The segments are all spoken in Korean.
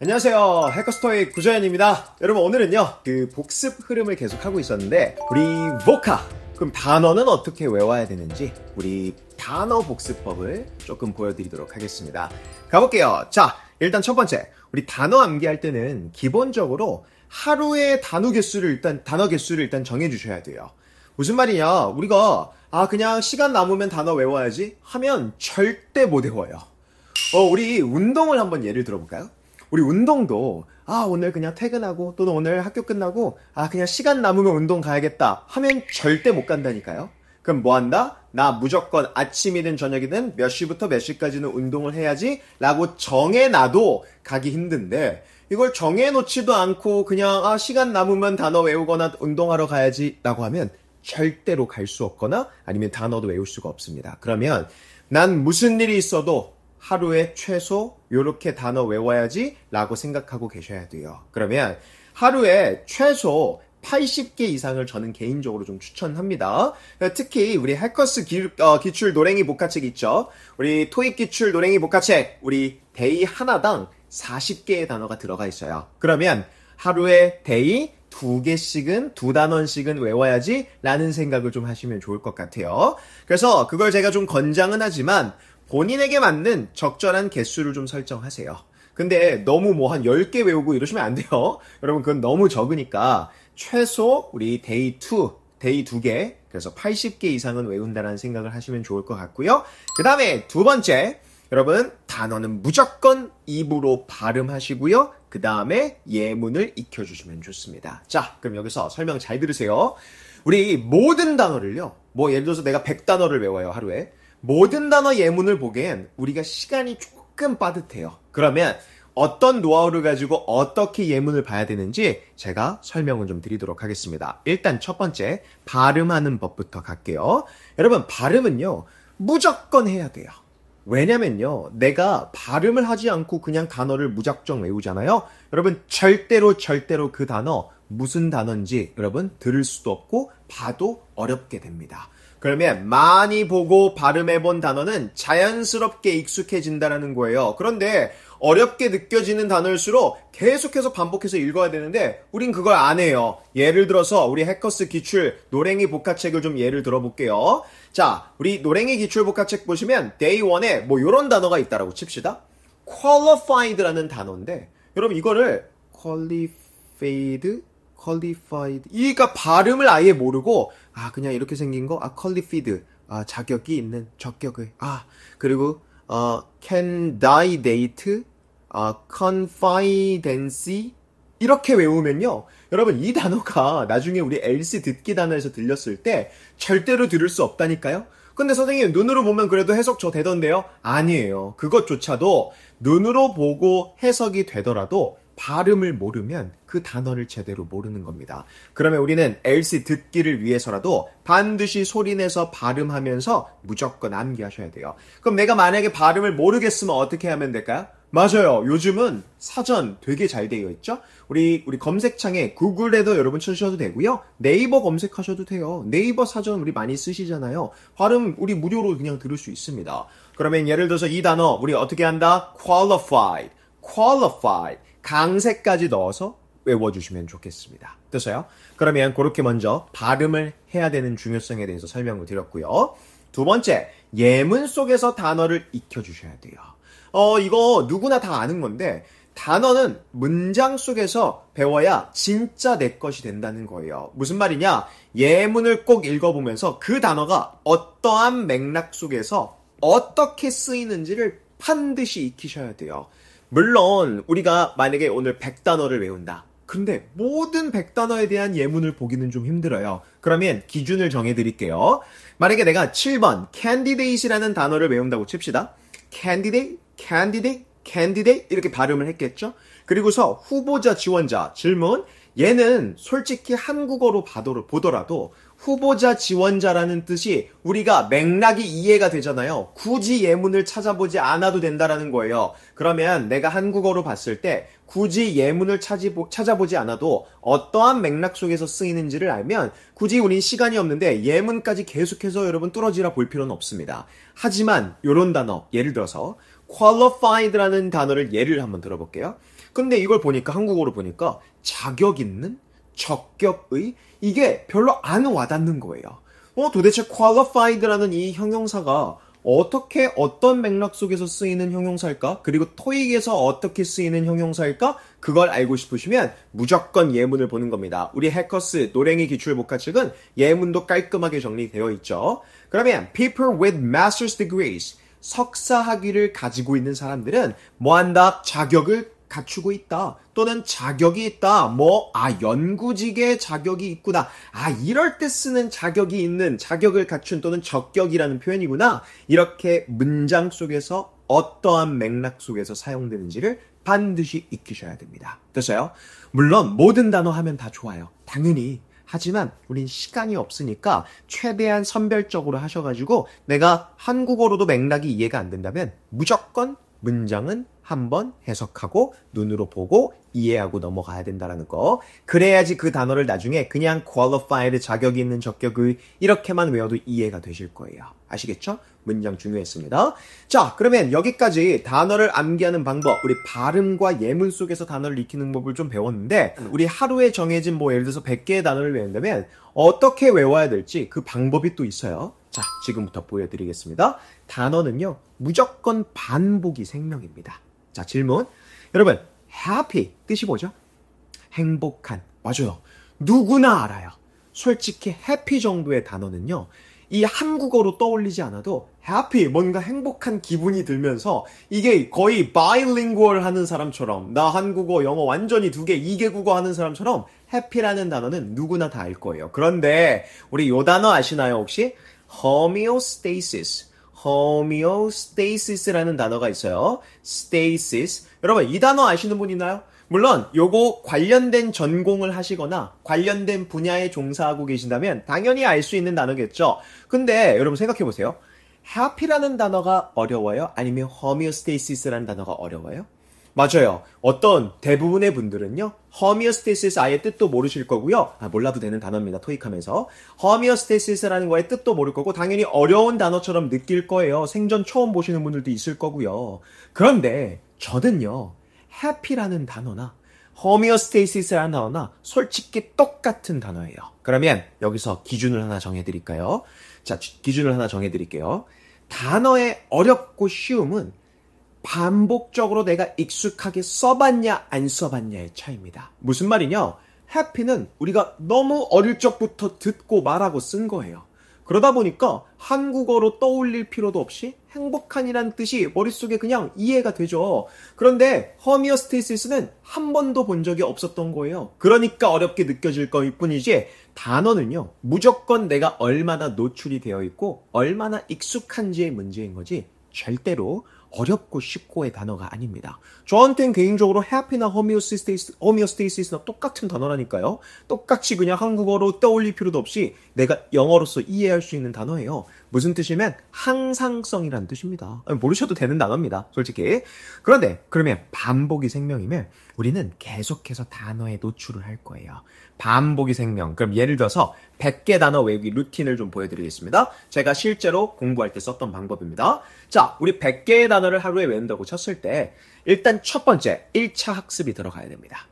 안녕하세요. 해커스토익 구자연입니다. 여러분 오늘은요 복습 흐름을 계속하고 있었는데 우리 보카 그럼 단어는 어떻게 외워야 되는지 우리 단어 복습법을 조금 보여드리도록 하겠습니다. 가볼게요. 자, 일단 첫 번째 우리 단어 암기할 때는 기본적으로 하루의 단어 개수를 일단 정해 주셔야 돼요. 무슨 말이냐, 우리가 그냥 시간 남으면 단어 외워야지 하면 절대 못 외워요. 우리 운동을 한번 예를 들어볼까요? 우리 운동도 오늘 그냥 퇴근하고 또는 오늘 학교 끝나고 그냥 시간 남으면 운동 가야겠다 하면 절대 못 간다니까요. 그럼 뭐 한다? 나 무조건 아침이든 저녁이든 몇 시부터 몇 시까지는 운동을 해야지 라고 정해놔도 가기 힘든데, 이걸 정해놓지도 않고 그냥 시간 남으면 단어 외우거나 운동하러 가야지 라고 하면 절대로 갈 수 없거나 아니면 단어도 외울 수가 없습니다. 그러면 난 무슨 일이 있어도 하루에 최소 요렇게 단어 외워야지 라고 생각하고 계셔야 돼요. 그러면 하루에 최소 80개 이상을 저는 개인적으로 좀 추천합니다. 특히 우리 해커스 기출 노랭이 복화책 있죠. 우리 토익 기출 노랭이 복화책 우리 데이 하나당 40개의 단어가 들어가 있어요. 그러면 하루에 데이 2개씩은 2단원씩은 외워야지 라는 생각을 좀 하시면 좋을 것 같아요. 그래서 그걸 제가 좀 권장은 하지만 본인에게 맞는 적절한 개수를 좀 설정하세요. 근데 너무 한 10개 외우고 이러시면 안 돼요. 여러분 그건 너무 적으니까 최소 우리 데이 2개, 그래서 80개 이상은 외운다는 생각을 하시면 좋을 것 같고요. 그 다음에 두 번째, 여러분 단어는 무조건 입으로 발음하시고요. 그 다음에 예문을 익혀주시면 좋습니다. 자, 그럼 여기서 설명 잘 들으세요. 우리 모든 단어를요, 예를 들어서 내가 100단어를 외워요, 하루에. 모든 단어 예문을 보기엔 우리가 시간이 조금 빠듯해요. 그러면 어떤 노하우를 가지고 어떻게 예문을 봐야 되는지 제가 설명을 좀 드리도록 하겠습니다. 일단 첫 번째, 발음하는 법부터 갈게요. 여러분, 발음은요, 무조건 해야 돼요. 왜냐면요, 내가 발음을 하지 않고 그냥 단어를 무작정 외우잖아요. 여러분, 절대로 그 단어 무슨 단어인지 여러분 들을 수도 없고 봐도 어렵게 됩니다. 그러면 많이 보고 발음해본 단어는 자연스럽게 익숙해진다는 거예요. 그런데 어렵게 느껴지는 단어일수록 계속해서 반복해서 읽어야 되는데 우린 그걸 안 해요. 예를 들어서 우리 해커스 기출 노랭이 복화책을 좀 예를 들어볼게요. 자, 우리 노랭이 기출 복화책 보시면 데이 1에 요런 단어가 있다라고 칩시다. qualified라는 단어인데 여러분 이거를 qualified 그러니까 발음을 아예 모르고 그냥 이렇게 생긴 거 qualified 자격이 있는 적격의 그리고 candidate confidence 이렇게 외우면요, 여러분 이 단어가 나중에 우리 LC 듣기 단어에서 들렸을 때 절대로 들을 수 없다니까요. 근데 선생님 눈으로 보면 그래도 해석 저 되던데요? 아니에요. 그것조차도 눈으로 보고 해석이 되더라도 발음을 모르면 그 단어를 제대로 모르는 겁니다. 그러면 우리는 LC 듣기를 위해서라도 반드시 소리내서 발음하면서 무조건 암기하셔야 돼요. 그럼 내가 만약에 발음을 모르겠으면 어떻게 하면 될까요? 맞아요. 요즘은 사전 되게 잘 되어 있죠? 우리 검색창에 구글에도 여러분 쳐주셔도 되고요. 네이버 검색하셔도 돼요. 네이버 사전 우리 많이 쓰시잖아요. 발음 우리 무료로 그냥 들을 수 있습니다. 그러면 예를 들어서 이 단어 우리 어떻게 한다? qualified. 강세까지 넣어서 외워주시면 좋겠습니다. 됐어요? 그러면 그렇게 먼저 발음을 해야 되는 중요성에 대해서 설명을 드렸고요. 두 번째, 예문 속에서 단어를 익혀주셔야 돼요. 이거 누구나 다 아는 건데 단어는 문장 속에서 배워야 진짜 내 것이 된다는 거예요. 무슨 말이냐? 예문을 꼭 읽어보면서 그 단어가 어떠한 맥락 속에서 어떻게 쓰이는지를 반드시 익히셔야 돼요. 물론 우리가 만약에 오늘 100단어를 외운다. 근데 모든 100단어에 대한 예문을 보기는 좀 힘들어요. 그러면 기준을 정해드릴게요. 만약에 내가 7번 candidate이라는 단어를 외운다고 칩시다. candidate 이렇게 발음을 했겠죠? 그리고서 후보자, 지원자, 질문. 얘는 솔직히 한국어로 보더라도 후보자, 지원자라는 뜻이 우리가 맥락이 이해가 되잖아요. 굳이 예문을 찾아보지 않아도 된다라는 거예요. 그러면 내가 한국어로 봤을 때 굳이 예문을 찾아보지 않아도 어떠한 맥락 속에서 쓰이는지를 알면 굳이 우린 시간이 없는데 예문까지 계속해서 여러분 뚫어지라 볼 필요는 없습니다. 하지만 이런 단어, 예를 들어서 qualified라는 단어를 예를 한번 들어볼게요. 근데 이걸 보니까 한국어로 보니까 자격 있는, 적격의 이게 별로 안 와닿는 거예요. 도대체 qualified라는 이 형용사가 어떻게 어떤 맥락 속에서 쓰이는 형용사일까? 그리고 토익에서 어떻게 쓰이는 형용사일까? 그걸 알고 싶으시면 무조건 예문을 보는 겁니다. 우리 해커스 노랭이 기출 복화책은 예문도 깔끔하게 정리되어 있죠. 그러면 people with master's degrees, 석사 학위를 가지고 있는 사람들은 뭐한다? 자격을 갖추고 있다. 또는 자격이 있다. 연구직의 자격이 있구나. 이럴 때 쓰는 자격이 있는, 자격을 갖춘 또는 적격이라는 표현이구나. 이렇게 문장 속에서 어떠한 맥락 속에서 사용되는지를 반드시 익히셔야 됩니다. 됐어요? 물론 모든 단어 하면 다 좋아요. 당연히. 하지만 우린 시간이 없으니까 최대한 선별적으로 하셔가지고 내가 한국어로도 맥락이 이해가 안 된다면 무조건 문장은 한번 해석하고 눈으로 보고 이해하고 넘어가야 된다는 거. 그래야지 그 단어를 나중에 그냥 qualified, 자격이 있는, 적격의 이렇게만 외워도 이해가 되실 거예요. 아시겠죠? 문장 중요했습니다. 자, 그러면 여기까지 단어를 암기하는 방법, 우리 발음과 예문 속에서 단어를 익히는 법을 좀 배웠는데 우리 하루에 정해진 예를 들어서 100개의 단어를 외운다면 어떻게 외워야 될지 그 방법이 또 있어요. 자, 지금부터 보여드리겠습니다. 단어는요, 무조건 반복이 생명입니다. 자, 질문. 여러분, happy 뜻이 뭐죠? 행복한. 맞아요. 누구나 알아요. 솔직히 happy 정도의 단어는요, 이 한국어로 떠올리지 않아도 happy, 뭔가 행복한 기분이 들면서 이게 거의 bilingual 하는 사람처럼 나 한국어, 영어 완전히 2개, 2개 국어 하는 사람처럼 happy라는 단어는 누구나 다 알 거예요. 그런데 우리 요 단어 아시나요 혹시? homeostasis라는 단어가 있어요. stasis. 여러분, 이 단어 아시는 분 있나요? 물론 요거 관련된 전공을 하시거나 관련된 분야에 종사하고 계신다면 당연히 알 수 있는 단어겠죠. 근데 여러분 생각해 보세요. happy라는 단어가 어려워요? 아니면 homeostasis라는 단어가 어려워요? 맞아요. 어떤 대부분의 분들은요, homeostasis 아예 뜻도 모르실 거고요. 몰라도 되는 단어입니다. 토익하면서. homeostasis라는 거의 뜻도 모를 거고 당연히 어려운 단어처럼 느낄 거예요. 생전 처음 보시는 분들도 있을 거고요. 그런데 저는요, happy라는 단어나 homeostasis라는 단어나 솔직히 똑같은 단어예요. 그러면 여기서 기준을 하나 정해드릴까요? 자, 기준을 하나 정해드릴게요. 단어의 어렵고 쉬움은 반복적으로 내가 익숙하게 써봤냐 안 써봤냐의 차이입니다. 무슨 말이냐? happy는 우리가 너무 어릴 적부터 듣고 말하고 쓴 거예요. 그러다 보니까 한국어로 떠올릴 필요도 없이 행복한이란 뜻이 머릿속에 그냥 이해가 되죠. 그런데 homeostasis는 한 번도 본 적이 없었던 거예요. 그러니까 어렵게 느껴질 거일 뿐이지 단어는요, 무조건 내가 얼마나 노출이 되어 있고 얼마나 익숙한지의 문제인 거지 절대로 어렵고 쉽고의 단어가 아닙니다. 저한테는 개인적으로 happy나 homeostasis나 똑같은 단어라니까요. 똑같이 그냥 한국어로 떠올릴 필요도 없이 내가 영어로서 이해할 수 있는 단어예요. 무슨 뜻이면 항상성이라는 뜻입니다. 모르셔도 되는 단어입니다. 솔직히. 그런데 그러면 반복이 생명이면 우리는 계속해서 단어에 노출을 할 거예요. 반복이 생명. 그럼 예를 들어서 100개 단어 외우기 루틴을 좀 보여드리겠습니다. 제가 실제로 공부할 때 썼던 방법입니다. 자, 우리 100개의 단어를 하루에 외운다고 쳤을 때 일단 첫 번째 1차 학습이 들어가야 됩니다.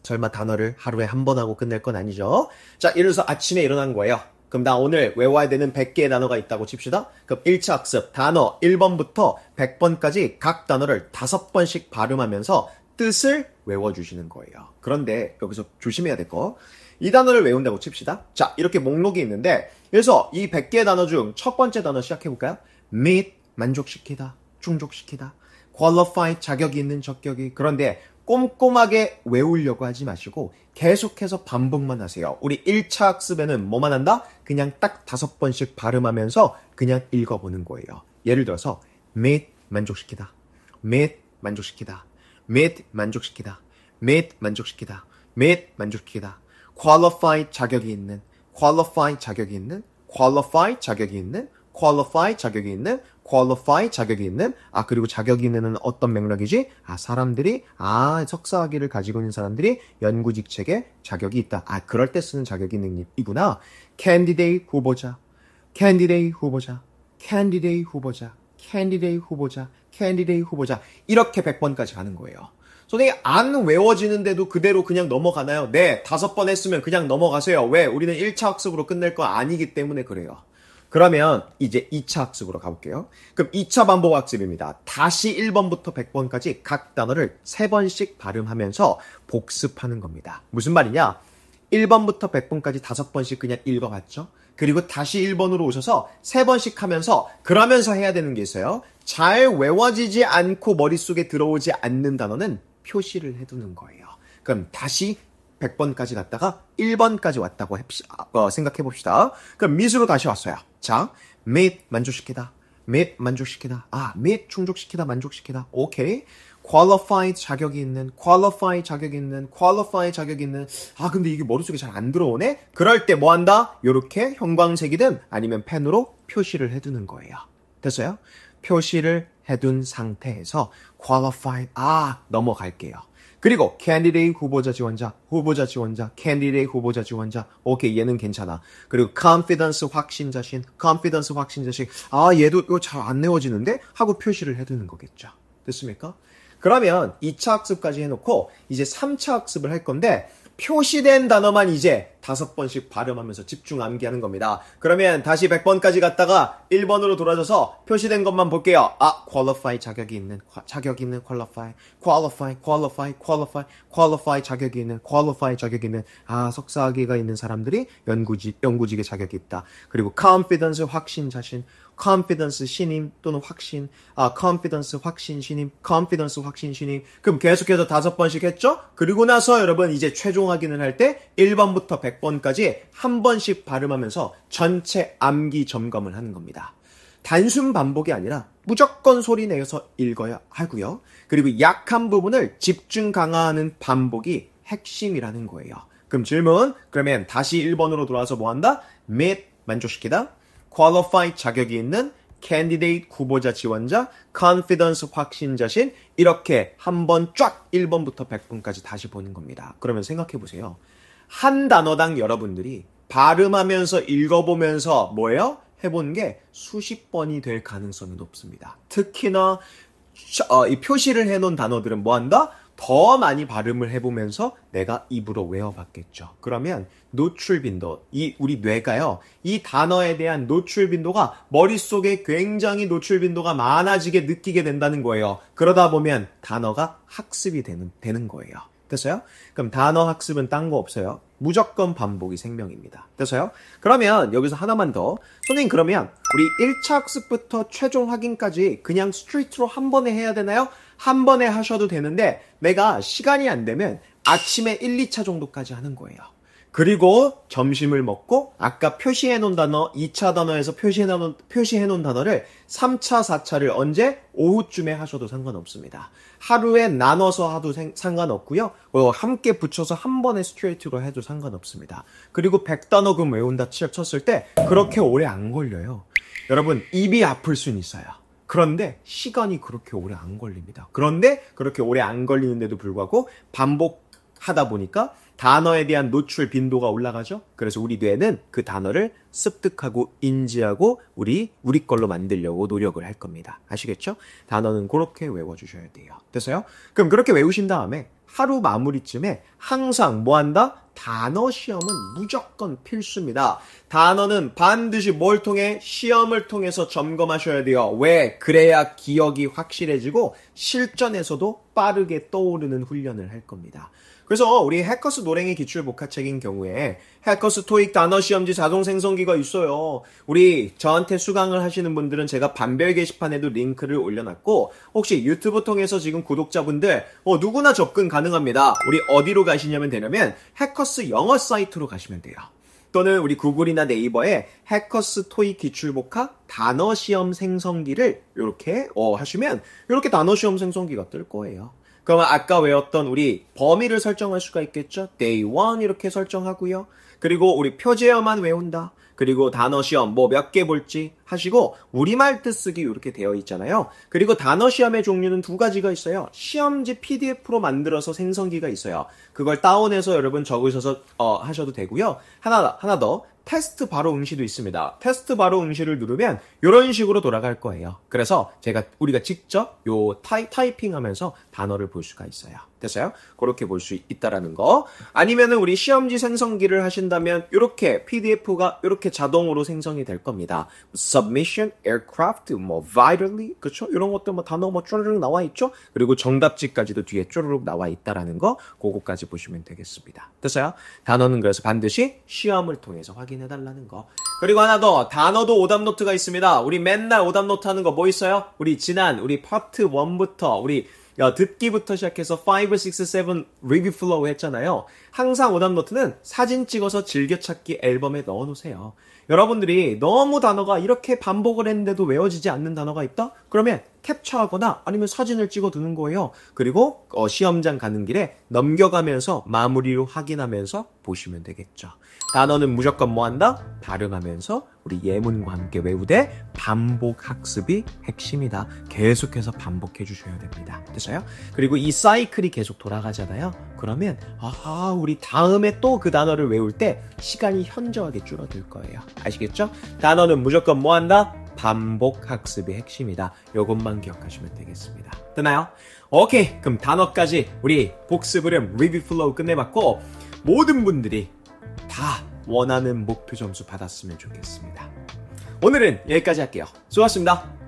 설마 단어를 하루에 한 번 하고 끝낼 건 아니죠? 자, 예를 들어서 아침에 일어난 거예요. 그럼 나 오늘 외워야 되는 100개의 단어가 있다고 칩시다. 그럼 1차 학습 단어 1번부터 100번까지 각 단어를 5번씩 발음하면서 뜻을 외워주시는 거예요. 그런데 여기서 조심해야 될 거, 이 단어를 외운다고 칩시다. 자, 이렇게 목록이 있는데 그래서 이 100개의 단어 중 첫 번째 단어 시작해볼까요? meet, 만족시키다, 충족시키다, qualify, 자격이 있는, 적격이. 그런데 꼼꼼하게 외우려고 하지 마시고 계속해서 반복만 하세요. 우리 1차 학습에는 뭐만 한다? 그냥 딱 5번씩 발음하면서 그냥 읽어보는 거예요. 예를 들어서 meet, 만족시키다, meet, 만족시키다, meet, 만족시키다, meet, 만족시키다, meet, 만족시키다, qualify, 자격이 있는, qualify, 자격이 있는, qualify, 자격이 있는, qualify, 자격이 있는, qualify, 자격이 있는. 그리고 자격이 있는은 어떤 맥락이지? 사람들이, 석사학위를 가지고 있는 사람들이 연구직책에 자격이 있다. 그럴 때 쓰는 자격이 있는 이구나. candidate 후보자, candidate 후보자, candidate 후보자, candidate 후보자, candidate 후보자. 이렇게 100번까지 가는 거예요. 선생님 안 외워지는데도 그대로 그냥 넘어가나요? 네, 5번 했으면 그냥 넘어가세요. 왜? 우리는 1차 학습으로 끝낼 거 아니기 때문에 그래요. 그러면 이제 2차 학습으로 가볼게요. 그럼 2차 반복 학습입니다. 다시 1번부터 100번까지 각 단어를 3번씩 발음하면서 복습하는 겁니다. 무슨 말이냐? 1번부터 100번까지 5번씩 그냥 읽어봤죠? 그리고 다시 1번으로 오셔서 3번씩 하면서 그러면서 해야 되는 게 있어요. 잘 외워지지 않고 머릿속에 들어오지 않는 단어는 표시를 해두는 거예요. 그럼 다시 100번까지 갔다가 1번까지 왔다고 생각해 봅시다. 그럼 밑으로 다시 왔어요. 자, meet 만족시키다. meet 만족시키다. meet 충족시키다, 만족시키다. 오케이. qualified 자격이 있는, qualified 자격이 있는, qualified 자격이 있는. 근데 이게 머릿속에 잘 안 들어오네? 그럴 때 뭐 한다? 요렇게 형광색이든 아니면 펜으로 표시를 해두는 거예요. 됐어요? 표시를 해둔 상태에서 qualified, 넘어갈게요. 그리고 candidate 후보자 지원자, candidate 후보자 지원자. 오케이, 얘는 괜찮아. 그리고 confidence 확신 자신, 얘도 이거 잘 안 외워지는데? 하고 표시를 해두는 거겠죠. 됐습니까? 그러면 2차 학습까지 해놓고 이제 3차 학습을 할 건데 표시된 단어만 이제 5번씩 발음하면서 집중 암기하는 겁니다. 그러면 다시 100번까지 갔다가 1번으로 돌아져서 표시된 것만 볼게요. qualify 자격이 있는, qualify, 자격이 있는, 석사학위가 있는 사람들이 연구직의 자격이 있다. 그리고 confidence 확신 자신, confidence 신임 또는 확신, confidence 확신 신임. 그럼 계속해서 5번씩 했죠? 그리고 나서 여러분 이제 최종 확인을 할 때 1번부터 100번까지 한 번씩 발음하면서 전체 암기 점검을 하는 겁니다. 단순 반복이 아니라 무조건 소리 내서 읽어야 하고요. 그리고 약한 부분을 집중 강화하는 반복이 핵심이라는 거예요. 그럼 질문, 그러면 다시 1번으로 돌아와서 뭐 한다? meet 만족시키다, qualify 자격이 있는, candidate 후보자 지원자, confidence 확신자신, 이렇게 한번 쫙 1번부터 100번까지 다시 보는 겁니다. 그러면 생각해 보세요. 한 단어당 여러분들이 발음하면서 읽어보면서 뭐예요? 해본 게 수십 번이 될 가능성이 높습니다. 특히나 이 표시를 해놓은 단어들은 뭐 한다? 더 많이 발음을 해보면서 내가 입으로 외워봤겠죠. 그러면 노출 빈도, 우리 뇌가요, 이 단어에 대한 노출 빈도가 머릿속에 굉장히 노출 빈도가 많아지게 느끼게 된다는 거예요. 그러다 보면 단어가 학습이 되는 거예요. 됐어요? 그럼 단어 학습은 딴 거 없어요. 무조건 반복이 생명입니다. 됐어요? 그러면 여기서 하나만 더. 선생님, 그러면 우리 1차 학습부터 최종 확인까지 그냥 스트레이트로 한 번에 해야 되나요? 한 번에 하셔도 되는데 내가 시간이 안 되면 아침에 1, 2차 정도까지 하는 거예요. 그리고 점심을 먹고 아까 표시해놓은 단어, 2차 단어에서 표시해놓은 단어를 3차, 4차를 언제? 오후쯤에 하셔도 상관없습니다. 하루에 나눠서 하도 상관없고요. 함께 붙여서 한 번에 스트레이트로 해도 상관없습니다. 그리고 100단어금 외운다 쳤을 때 그렇게 오래 안 걸려요. 여러분, 입이 아플 순 있어요. 그런데 시간이 그렇게 오래 안 걸립니다. 그런데 그렇게 오래 안 걸리는데도 불구하고 반복하다 보니까 단어에 대한 노출 빈도가 올라가죠. 그래서 우리 뇌는 그 단어를 습득하고 인지하고 우리 걸로 만들려고 노력을 할 겁니다. 아시겠죠? 단어는 그렇게 외워주셔야 돼요. 됐어요? 그럼 그렇게 외우신 다음에 하루 마무리쯤에 항상 뭐 한다? 단어 시험은 무조건 필수입니다. 단어는 반드시 뭘 통해? 시험을 통해서 점검하셔야 돼요. 왜? 그래야 기억이 확실해지고 실전에서도 빠르게 떠오르는 훈련을 할 겁니다. 그래서 우리 해커스 노랭이 기출 복화책인 경우에 해커스 토익 단어 시험지 자동 생성기가 있어요. 우리 저한테 수강을 하시는 분들은 제가 반별 게시판에도 링크를 올려놨고 혹시 유튜브 통해서 지금 구독자분들 누구나 접근 가능합니다. 우리 어디로 가시냐면 되냐면 해커스 영어 사이트로 가시면 돼요. 또는 우리 구글이나 네이버에 해커스 토익 기출 복화 단어 시험 생성기를 이렇게 하시면 이렇게 단어 시험 생성기가 뜰 거예요. 그러면 아까 외웠던 우리 범위를 설정할 수가 있겠죠? Day 1 이렇게 설정하고요. 그리고 우리 표제어만 외운다. 그리고 단어 시험 몇 개 볼지 하시고 우리말 뜻쓰기 이렇게 되어 있잖아요. 그리고 단어 시험의 종류는 2가지가 있어요. 시험지 PDF로 만들어서 생성기가 있어요. 그걸 다운해서 여러분 적으셔서 하셔도 되고요. 하나 더 테스트 바로 응시도 있습니다. 테스트 바로 응시를 누르면 이런 식으로 돌아갈 거예요. 그래서 우리가 직접 요 타이핑하면서 단어를 볼 수가 있어요. 됐어요? 그렇게 볼 수 있다라는 거. 아니면은 우리 시험지 생성기를 하신다면 이렇게 PDF가 이렇게 자동으로 생성이 될 겁니다. Submission, aircraft, vitally, 그렇죠? 이런 것들 단어 쪼르륵 나와 있죠? 그리고 정답지까지도 뒤에 쪼르륵 나와 있다라는 거, 그거까지 보시면 되겠습니다. 됐어요? 단어는 그래서 반드시 시험을 통해서 확인해 달라는 거. 그리고 하나 더, 단어도 오답 노트가 있습니다. 우리 맨날 오답 노트 하는 거 뭐 있어요? 우리 파트 1부터 우리 듣기부터 시작해서 5, 6, 7 리뷰 플로우 했잖아요. 항상 오답 노트는 사진 찍어서 즐겨찾기 앨범에 넣어놓으세요. 여러분들이 너무 단어가 이렇게 반복을 했는데도 외워지지 않는 단어가 있다? 그러면 캡처하거나 아니면 사진을 찍어 두는 거예요. 그리고 시험장 가는 길에 넘겨가면서 마무리로 확인하면서 보시면 되겠죠. 단어는 무조건 뭐 한다? 발음하면서 우리 예문과 함께 외우되 반복 학습이 핵심이다. 계속해서 반복해 주셔야 됩니다. 됐어요? 그리고 이 사이클이 계속 돌아가잖아요. 그러면 우리 다음에 또 그 단어를 외울 때 시간이 현저하게 줄어들 거예요. 아시겠죠? 단어는 무조건 뭐 한다? 반복 학습이 핵심이다. 이것만 기억하시면 되겠습니다. 되나요? 오케이. 그럼 단어까지 우리 복습 흐름 리뷰 플로우 끝내봤고 모든 분들이 다 원하는 목표 점수 받았으면 좋겠습니다. 오늘은 여기까지 할게요. 수고하셨습니다.